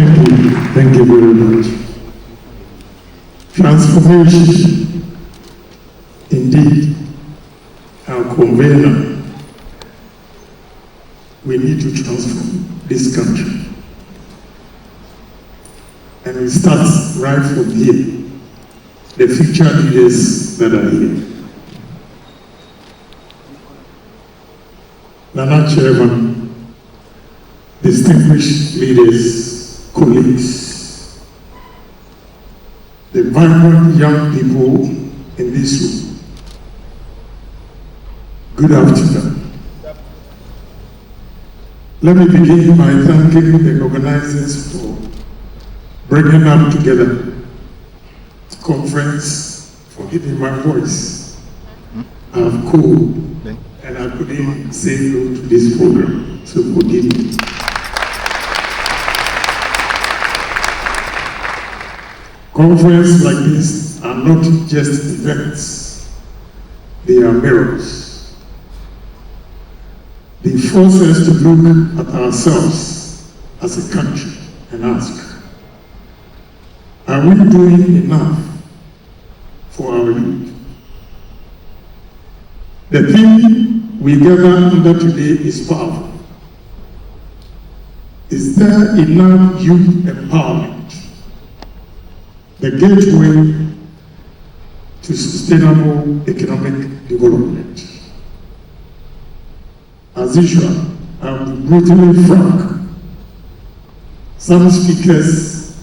Thank you very much. Transformation, indeed, our convener. We need to transform this country. And it starts right from here, the future leaders that are here. Nana Chairman, distinguished leaders, colleagues, the vibrant young people in this room, good afternoon. Let me begin by thanking the organizers for bringing us together, the conference, for giving my voice. I have cold and I couldn't say no to this program, so forgive me. Conferences like this are not just events, they are mirrors. They force us to look at ourselves as a country and ask, are we doing enough for our youth? The theme we gather under today is powerful. Is there enough youth empowerment? The gateway to sustainable economic development. As usual, I'll be brutally frank. Some speakers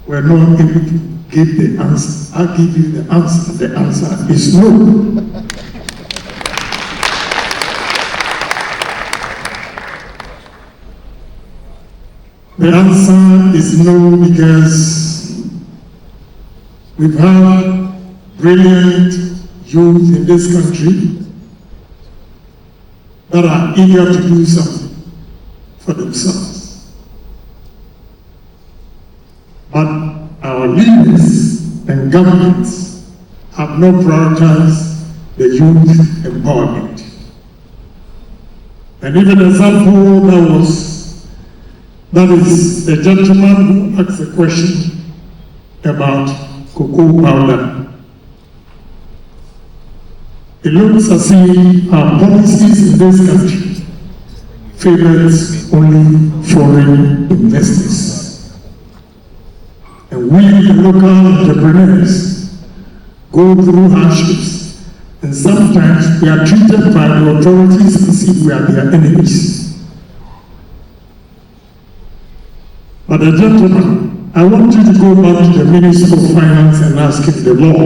were not able to give the answer. I'll give you the answer. The answer is no. The answer is no because we've had brilliant youth in this country that are eager to do something for themselves. But our leaders and governments have not prioritized the youth empowerment. And even an example that is a gentleman who asked a question about cocoa powder. It looks as if our policies in this country favors only foreign investors. And we, the local entrepreneurs, go through hardships, and sometimes we are treated by the authorities as if we are their enemies. But a gentleman, I want you to go back to the Minister of Finance and ask him the law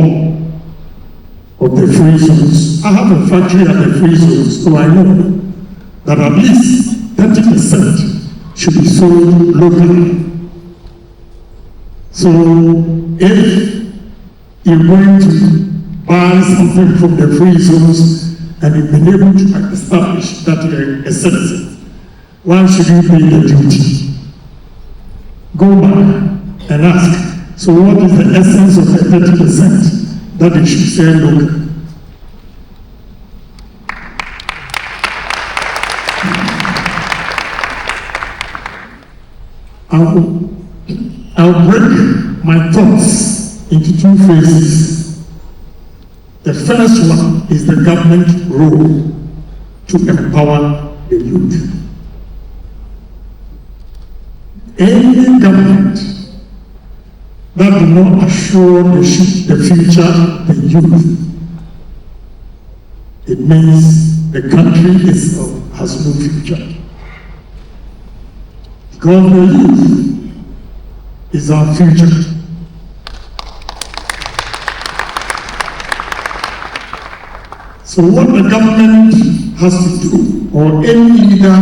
of the free zones. I have a factory at the free zones, so I know that at least 30% should be sold locally. So if you're going to buy something from the free zones and you've been able to establish that you're a citizen, why should you pay the duty? Go back and ask, so what is the essence of the 30% that you should say local? I'll break my thoughts into two phases. The first one is the government role to empower the youth. Any government that do not assure the future of the youth, it means the country itself has no future. Because the youth is our future. So what the government has to do, or any leader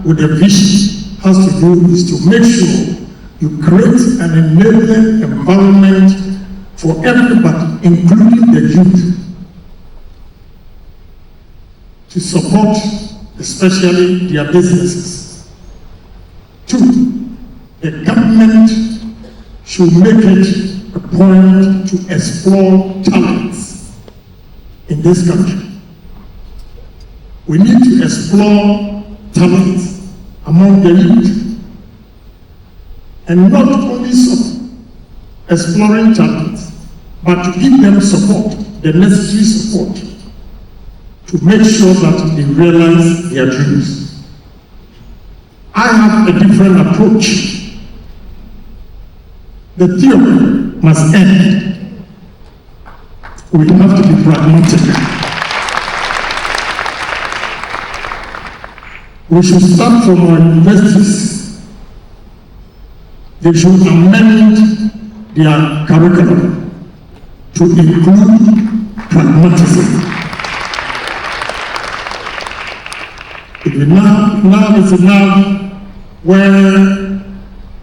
with a vision has to do, is to make sure you create an enabling environment for everybody, including the youth, to support especially their businesses. Two, the government should make it a point to explore talents in this country. We need to explore talents among the youth. and not only exploring talents, but to give them support, the necessary support, to make sure that they realize their dreams. I have a different approach. The theory must end. We have to be pragmatic. We should start from our universities. They should amend their curriculum to include pragmatism. Now where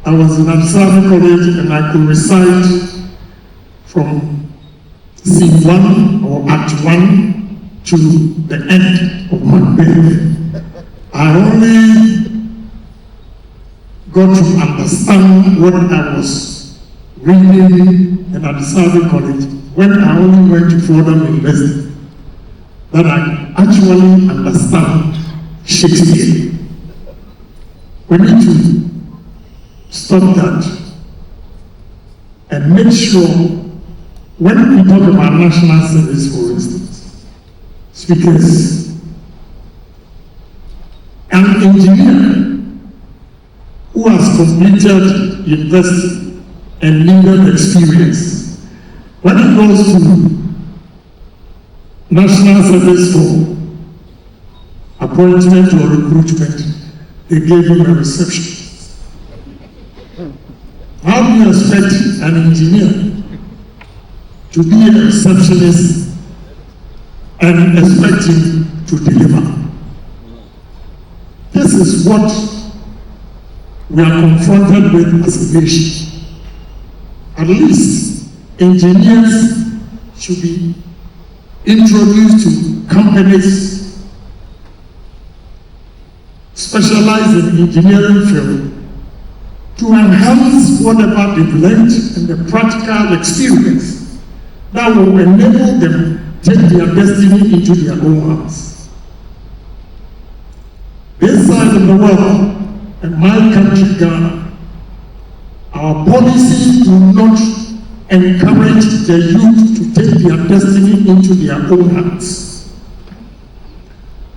I was in Agyapong College and I could recite from scene 1 or act 1 to the end of Macbeth. I only got to understand what I was reading in Agyapong College when I only went to Fordham University, that I actually understand Shakespeare. We need to stop that and make sure when we talk about national service, for instance, speakers, an engineer who has completed university and needed experience, when he goes to national service for appointment or recruitment, they gave him a reception. How do you expect an engineer to be a receptionist and expect him to deliver? This is what we are confronted with as a nation. At least engineers should be introduced to companies specialized in engineering field to enhance whatever they've learned and the practical experience that will enable them to take their destiny into their own hands. This side of the world, and my country, Ghana, our policies do not encourage the youth to take their destiny into their own hands.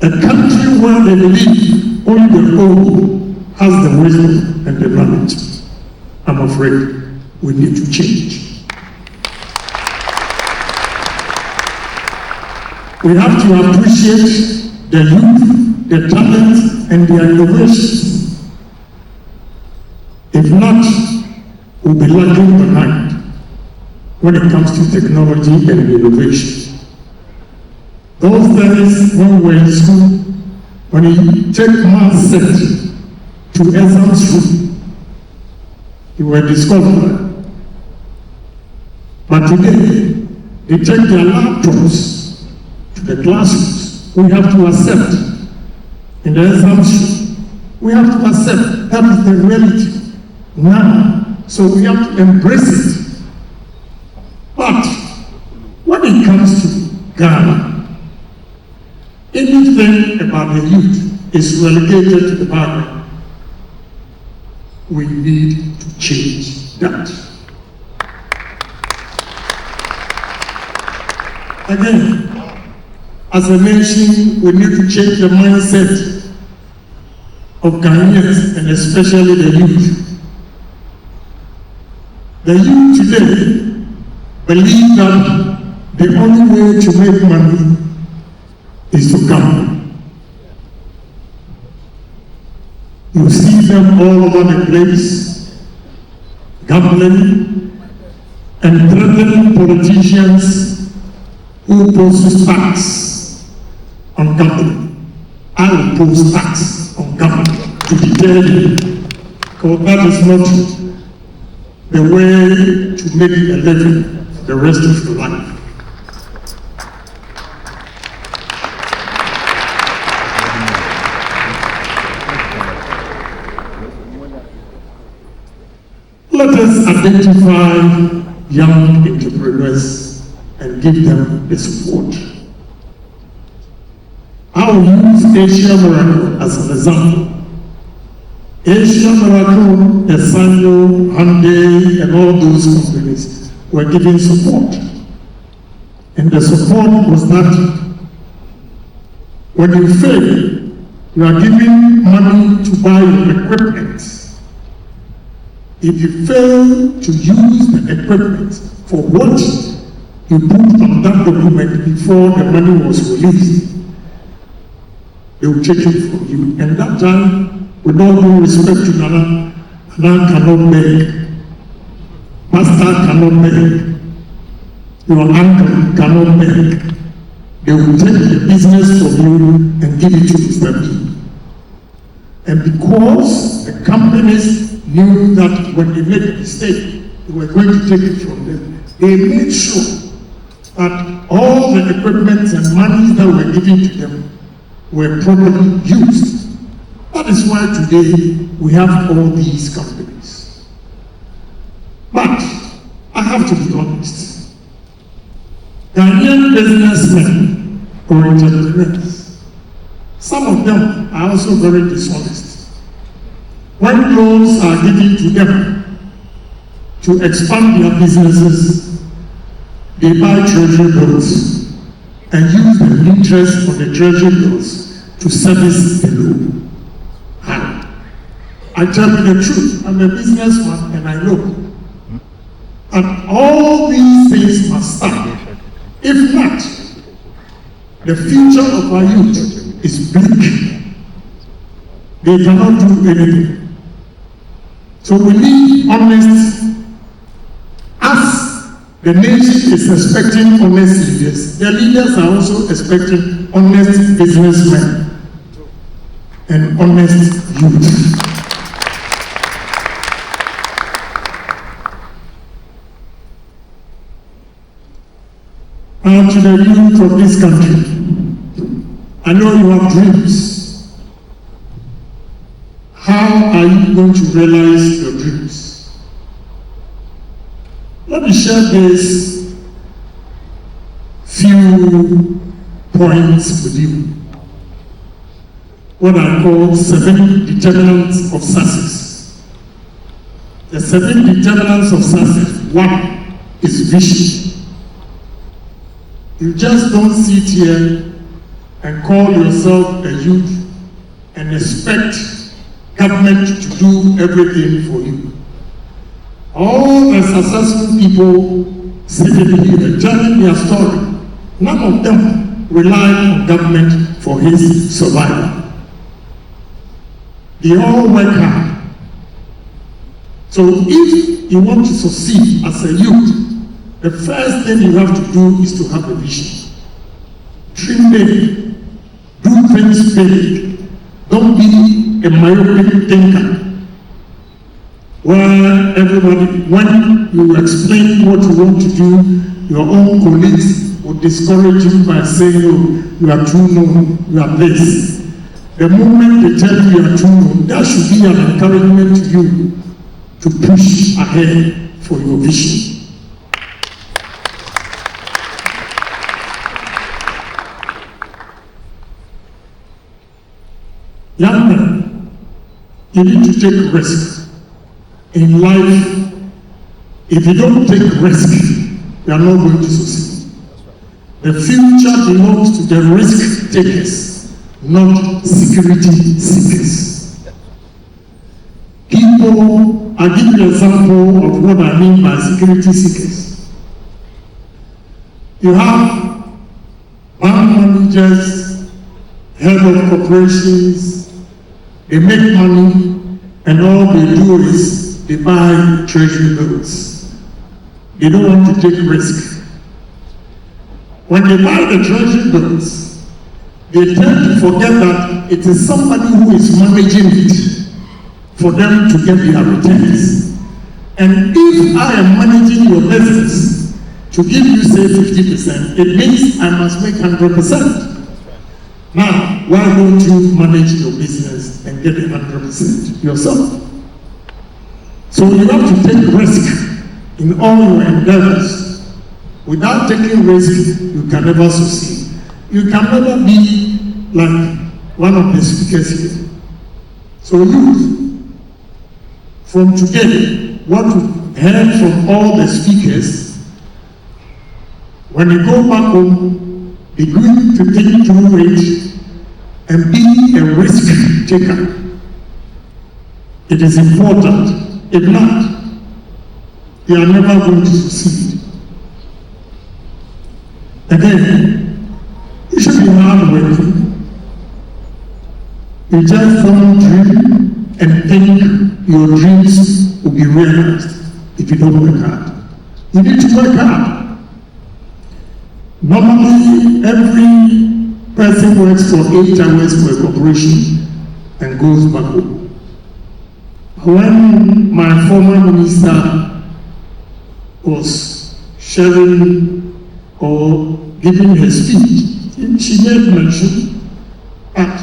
A country where they believe only the old has the wisdom and the knowledge, I'm afraid we need to change. We have to appreciate the youth, their talents, and their innovations. If not, we'll be lagging behind when it comes to technology and innovation. Those days when we were in school, when you take math set to exam school, you were disqualified. But today, they take their laptops to the classrooms. We have to accept in the exam school. We have to accept that is the reality now. So we have to embrace it. But when it comes to Ghana, anything about the youth is relegated to the background. We need to change that. Again, as I mentioned, we need to change the mindset of Ghanaians and especially the youth. The youth today believe that the only way to make money is to gamble. You see them all over the place, gambling and threatening politicians who pose tax on gambling. I will pose tax on gambling to deter you, because that is not the way to make a living for the rest of your life. Let us identify young entrepreneurs and give them the support. I will use Asia Miracle as an example. Asian Miracle, Esanyo, Hyundai, and all those companies were giving support. And the support was that when you fail, you are giving money to buy your equipment. If you fail to use the equipment for what you put on that document before the money was released, they will take it from you. And that time, with all due respect to Nana, Nana cannot beg, Pastor cannot beg, your uncle cannot beg. They will take the business from you and give it to Mr. B. And because the companies knew that when they made a mistake, they were going to take it from them, they made sure that all the equipment and money that were given to them were properly used. That is why today we have all these companies. But I have to be honest. Ghanaian businessmen or entrepreneurs, some of them are also very dishonest. When loans are given to them to expand their businesses, they buy treasury bills and use the interest of the treasury bills to service the loan. I tell you the truth, I'm a businessman and I know. And all these things must stop. If not, the future of our youth is bleak. They cannot do anything. So we need honest, as the nation is expecting honest leaders, the leaders are also expecting honest businessmen and honest youth. And to the youth of this country, I know you have dreams. How are you going to realize your dreams? Let me share these few points with you. What I call 7 determinants of success. The 7 determinants of success. 1 is vision. You just don't sit here and call yourself a youth and expect government to do everything for you. All the successful people sitting here telling their story, none of them rely on government for his survival. They all work hard. So if you want to succeed as a youth, the first thing you have to do is to have a vision. Dream big. Do things big. Don't be a myopic thinker. Where everybody, when you explain what you want to do, your own colleagues will discourage you by saying, oh, you are too known, you are this. The moment they tell you you are too known, that should be an encouragement to you to push ahead for your vision. Young men, you need to take risk. In life, if you don't take risk, you are not going to succeed. The future belongs to the risk takers, not security seekers. People, I'll give you an example of what I mean by security seekers. You have bank managers, head of corporations, they make money, and all they do is they buy treasury bills. They don't want to take risk. When they buy the treasury bills, they tend to forget that it is somebody who is managing it for them to get their returns. And if I am managing your business to give you, say, 50%, it means I must make 100%. Now, why don't you manage your business and get 100% yourself? So you have to take risk in all your endeavors. Without taking risk, you can never succeed. You can never be like one of the speakers here. So youth, from today, what we heard from all the speakers, when you go back home, be good to think through it and be a risk taker. It is important. If not, you are never going to succeed. Again, you should be hardworking. You just don't dream and think your dreams will be realized if you don't work hard. You need to work hard. Normally, every person works for 8 hours for a corporation and goes back home. When my former minister was sharing or giving her speech, she made mention that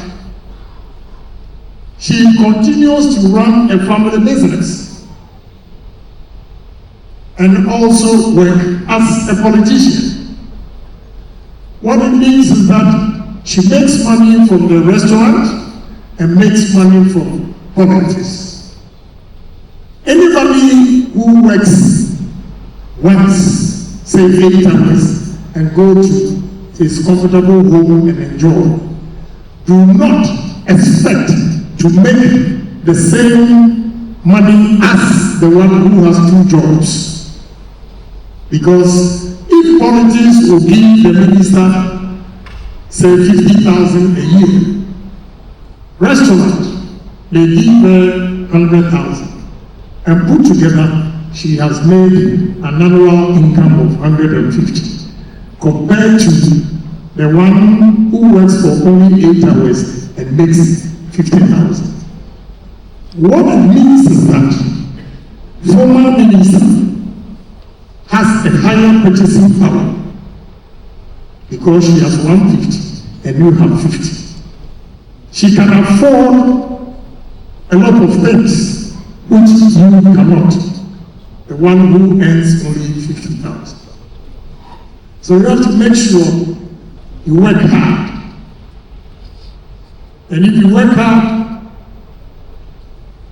she continues to run a family business and also work as a politician. What it means is that she makes money from the restaurant and makes money from politics. Anybody who works once, say 8 hours, and go to his comfortable home and enjoy, do not expect to make the same money as the one who has 2 jobs. Because if politics will give the minister, say 50,000 a year, restaurant, they give her 100,000. And put together, she has made an annual income of 150, compared to the one who works for only 8 hours and makes 50,000. What it means is that former minister has a higher purchasing power because she has 150 and you have 50. She can afford a lot of things which you cannot, the one who earns only 50,000. So you have to make sure you work hard. And if you work hard,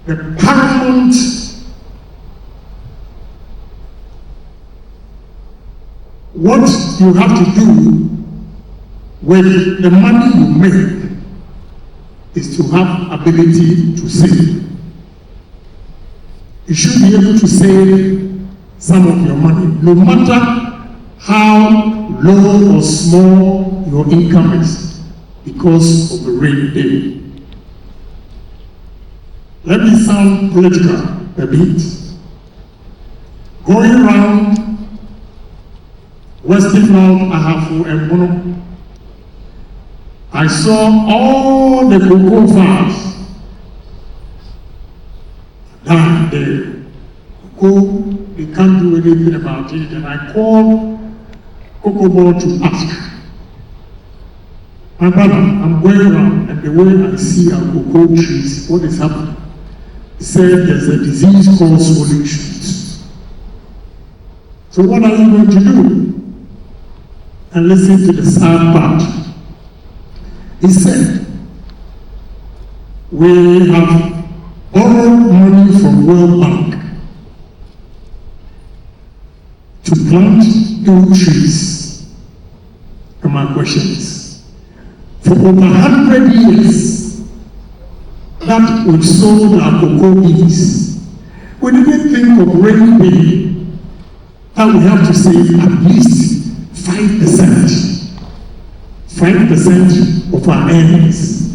the paramount what you have to do with the money you make is to have ability to save. You should be able to save some of your money, no matter how low or small your income is, because of the rainy day. Let me sound political a bit. Going around Western Mount Ahafo and Bono, I saw all the cocoa farms. And the cocoa, they can't do anything about it. And I called Cocoa Board to ask, my brother, I'm going around, and the way I see our cocoa trees, what is happening? He said there's a disease called swollen shoots. So what are you going to do? And listen to the sad part. He said, we have borrowed money from World Bank to plant new trees. And my question is, for over 100 years that we've sold our cocoa beans, we didn't think of rainy day that we have to save at least 5% of our earnings.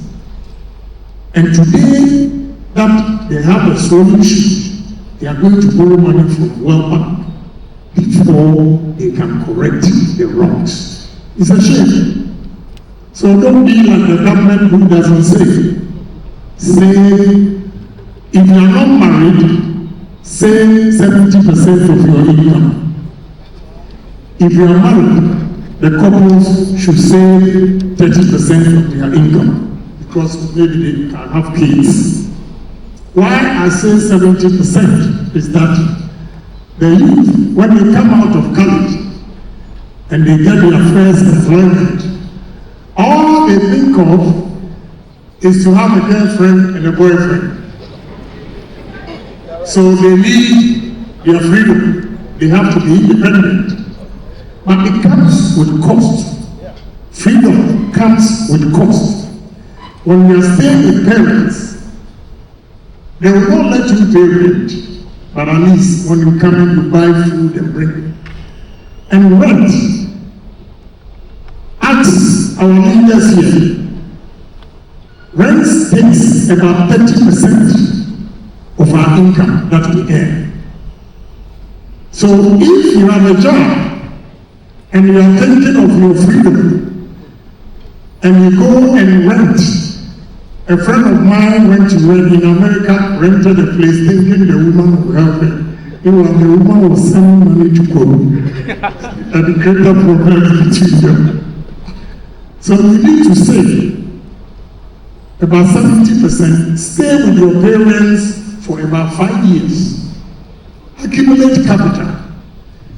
And today, that they have a solution, they are going to borrow money from World Bank before they can correct the wrongs. It's a shame. So don't be like the government who doesn't say. Say, if you are not married, say 70% of your income. If you are married, the couples should say 30% of their income, because maybe they can have kids. Why I say 70% is that the youth, when they come out of college and they get their first employment, all they think of is to have a girlfriend and a boyfriend. So they need their freedom. They have to be independent. But it comes with cost. Freedom comes with cost. When you are staying with parents, they will not let you pay rent. But at least when you come in, you buy food and bring. And rent. Ask our leaders here. Rent takes about 30% of our income that we earn. So if you have a job and you are thinking of your freedom and you go and rent, a friend of mine went to rent in America, rented a place thinking the woman would help her. The woman was sending money to go and it created problems between them. So you need to save about 70%, stay with your parents for about 5 years, accumulate capital,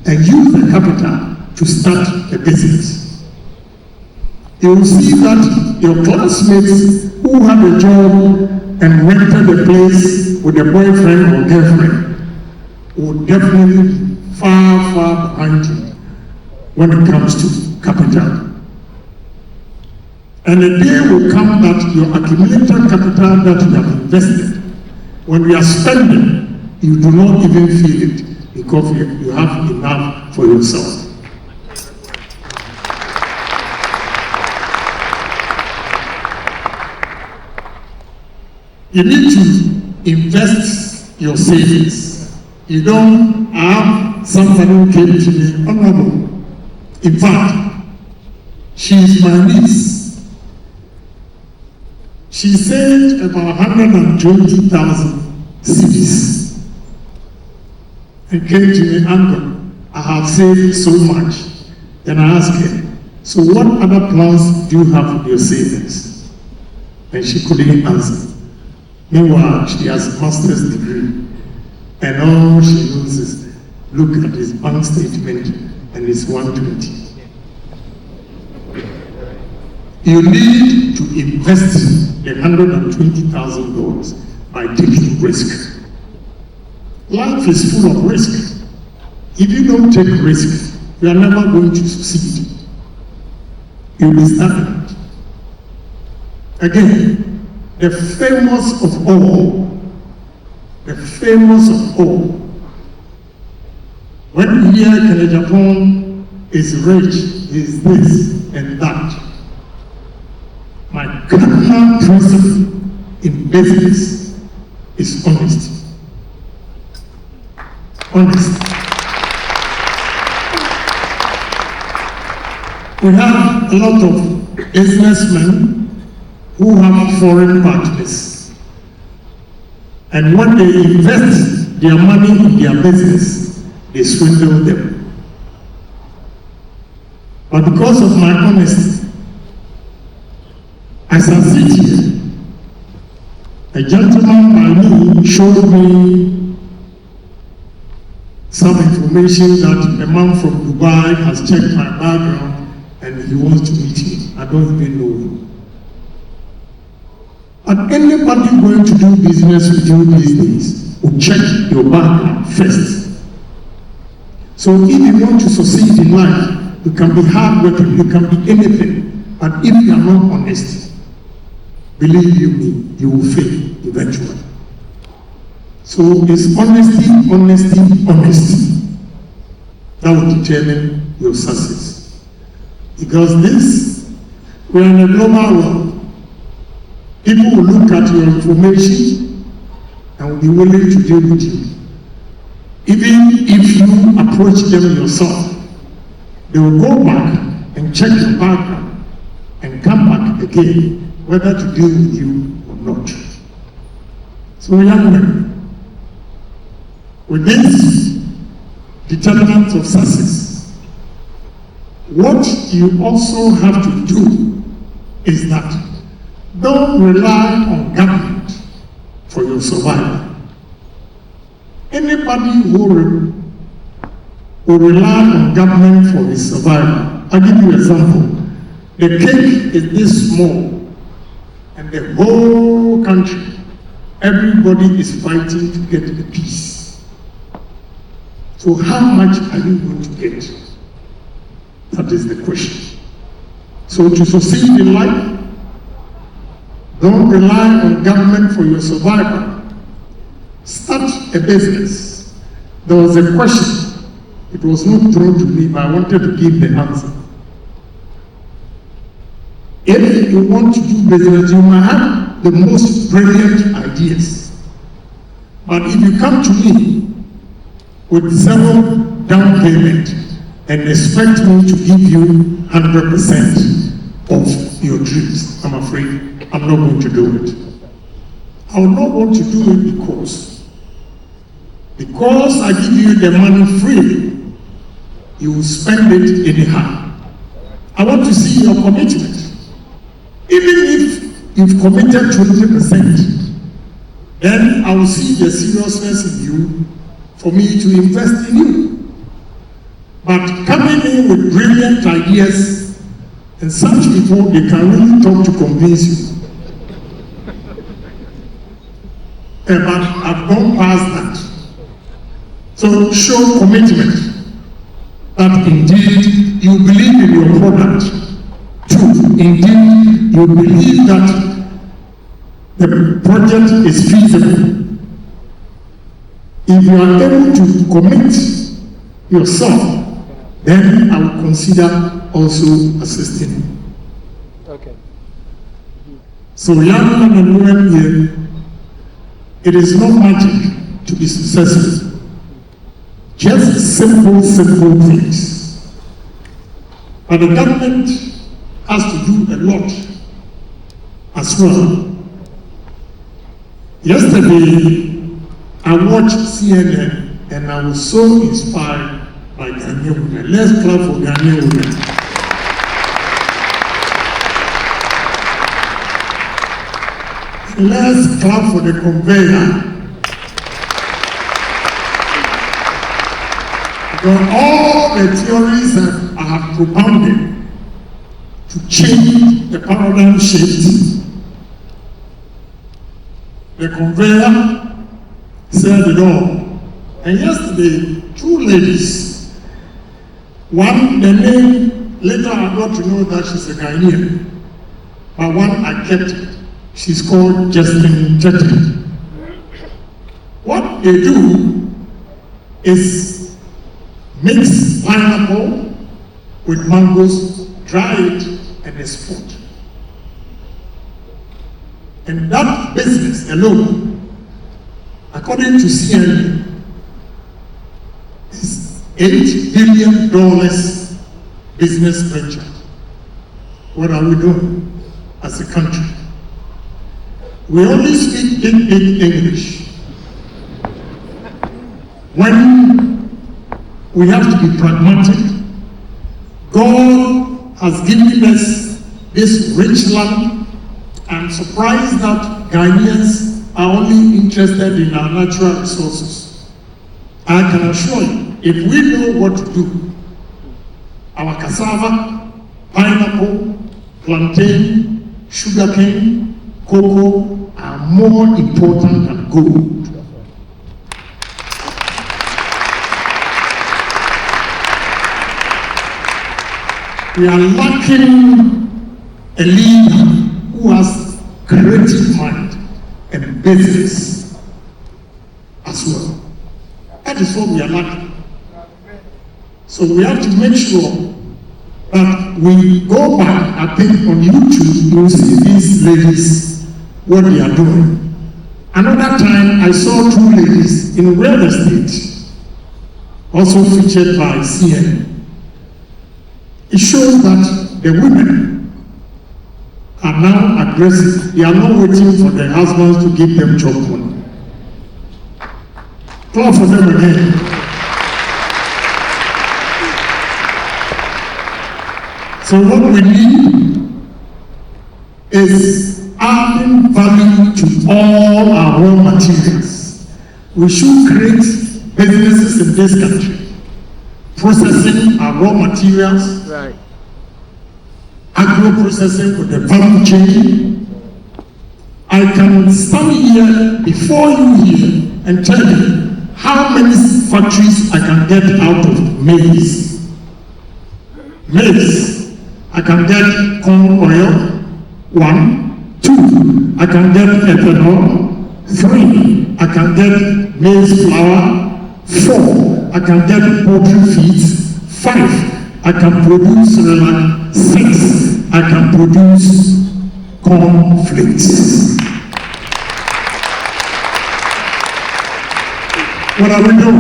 and use the capital to start a business. You will see that your classmates who had a job and rented a place with a boyfriend or girlfriend will definitely be far, far behind you when it comes to capital. And a day will come that your accumulated capital that you have invested, when you are spending, you do not even feel it because you have enough for yourself. You need to invest your savings. You don't have somebody who came to me, honorable. In fact, she is my niece. She saved about 120,000 cedis and came to me, uncle, I have saved so much. Then I asked her, so what other plans do you have with your savings? And she couldn't answer. Meanwhile, she has a master's degree. And all she knows is, look at his bank statement and it's 120. You need to invest the $120,000 by taking risk. Life is full of risk. If you don't take risk, you are never going to succeed. You'll be stagnant. Again, the famous of all, when you hear Agyapong is rich, is this and that. My cardinal principle in business is honesty. Honesty. We have a lot of businessmen who have foreign partners. And when they invest their money in their business, they swindle them. But because of my honesty, as I sit here, a gentleman by me showed me some information that a man from Dubai has checked my background and he wants to meet me. I don't even know him. And anybody going to do business with you these days will check your background first. So if you want to succeed in life, you can be hardworking, you can be anything. But if you are not honest, believe you me, you will fail eventually. So it's honesty, honesty, honesty that will determine your success. Because we are in a global world. People will look at your information and will be willing to deal with you. Even if you approach them yourself, they will go back and check your background and come back again, whether to deal with you or not. So young men, with these determinants of success, what you also have to do is that don't rely on government for your survival. Anybody who will rely on government for his survival, I'll give you an example. The cake is this small, and the whole country everybody is fighting to get the peace. So how much are you going to get? That is the question. So to succeed in life, don't rely on government for your survival. Start a business. There was a question. It was not thrown to me, but I wanted to give the answer. If you want to do business, you might have the most brilliant ideas. But if you come to me with zero down payment and expect me to give you 100% of your dreams, I'm afraid I'm not going to do it. I will not want to do it because I give you the money freely, you will spend it anyhow. I want to see your commitment. Even if you've committed 20%, then I will see the seriousness in you for me to invest in you. But coming in with brilliant ideas, and such people, they can really talk to convince you. But I've gone past that. So show commitment that indeed you believe in your product. Two, indeed you believe that the project is feasible. If you are able to commit yourself, then I will consider also assisting you. Okay. So young men and women here, it is not magic to be successful. Just simple things. But the government has to do a lot as well. Yesterday, I watched CNN and I was so inspired by Ghanaian women. Let's clap for Ghanaian women. Let's clap for the conveyor. Because all the theories that I have propounded to change the paradigm shift, the conveyor said it all. And yesterday, two ladies, one, the name, later I got to know that she's a Ghanaian, but one I kept it. She's called Justin Tete. What they do is mix pineapple with mangoes, dry it, and export. And that business alone, according to CNN, is $8 billion business venture. What are we doing as a country? We only speak big English. When we have to be pragmatic, God has given us this rich land. I'm surprised that Ghanaians are only interested in our natural resources. I can assure you, if we know what to do, our cassava, pineapple, plantain, sugarcane, cocoa are more important than gold. We are lacking a leader who has creative mind and business as well. That is what we are lacking. So we have to make sure that we go back. I think on YouTube you will see these ladies, what they are doing. Another time I saw two ladies in real estate, also featured by CNN. It shows that the women are now aggressive. They are not waiting for their husbands to give them job money. Clap for them again. So what we need is adding value to all our raw materials. We should create businesses in this country, processing our raw materials, Right. agro-processing with the value chain, I can stand here before you here and tell you how many factories I can get out of maize. Maize, I can get corn oil, 1, 2, I can get ethanol, 3, I can get maize flour, 4, I can get poultry feeds, 5, I can produce cereal, 6, I can produce corn flakes. What are we doing?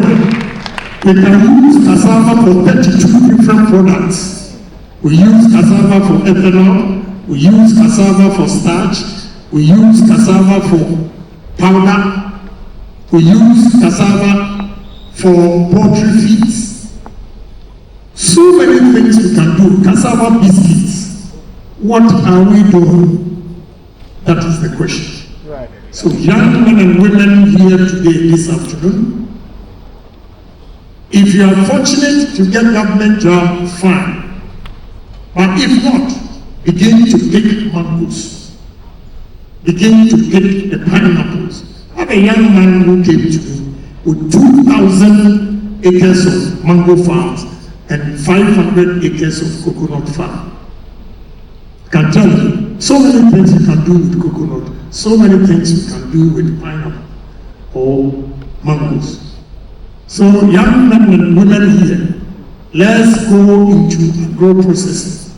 We can use cassava for 32 different products. We use cassava for ethanol, we use cassava for starch, we use cassava for powder, we use cassava for poultry feeds. So many things we can do. Cassava biscuits. What are we doing? That is the question. Right. So young men and women here today, this afternoon, if you are fortunate to get government job, fine. But if not, begin to pick mangoes. Begin to pick the pineapples. I have a young man who came to me with 2,000 acres of mango farms and 500 acres of coconut farm. I can tell you, so many things you can do with coconut, so many things you can do with pineapple or mangoes. So young men and women here, let's go into agro-processing.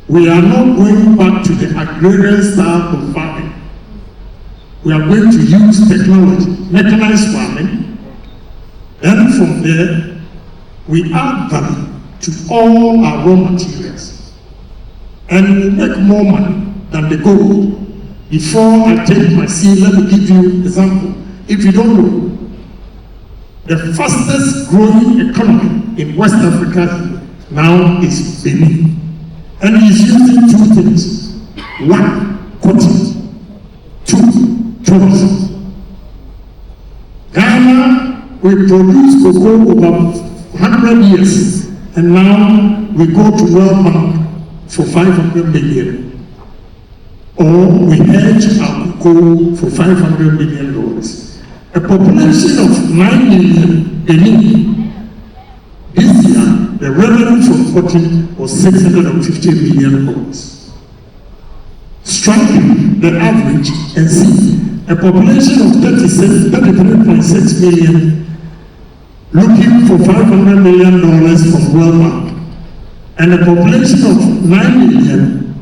We are not going back to the agrarian style of farming. We are going to use technology, mechanized farming, and from there, we add value to all our raw materials. And we make more money than the gold. Before I take my seed, let me give you an example. If you don't know, the fastest growing economy in West Africa now is Benin. And he's using 2 things. 1, cotton. 2, tourism. Ghana, we produce cocoa over 100 years. And now we go to World Bank for 500 million. Or we hedge our cocoa for $500 million. A population of 9 million Benin. This year, the revenue from cotton was $650 million. Striking the average and see a population of 33.6 million looking for $500 million from World Bank, and a population of 9 million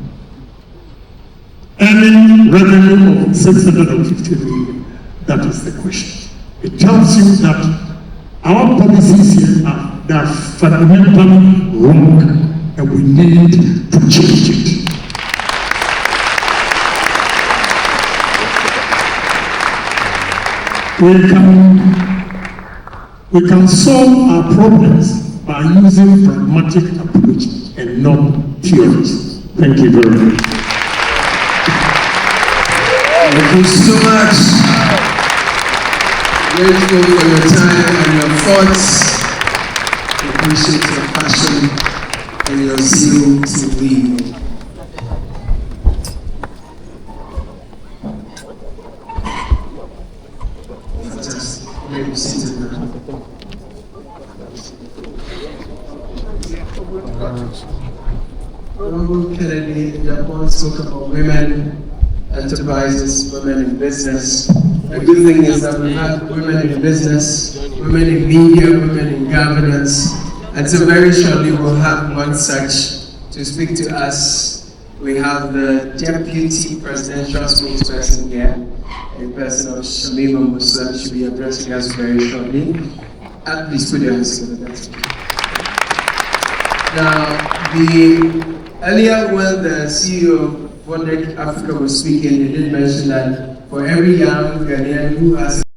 earning revenue of $650 million. That is the question. It tells you that our policies here are fundamentally wrong, and we need to change it. We can solve our problems by using pragmatic approach and not theories. Thank you very much. Thank you so much. Grateful for your time and your thoughts. Appreciate your passion and your zeal to lead. Fantastic. Great to see you now. Honorable Kennedy Agyapong spoke about women enterprises, women in business. The good thing is that we have women in business, women in media, women in governance, and so very shortly we'll have one such to speak to us. We have the Deputy Presidential Spokesperson here, in person of Shamima Musa. She'll be addressing us very shortly. And please put your hands together. Now, earlier when the CEO of Wonder Africa was speaking, he did mention that for every young Ghanaian who has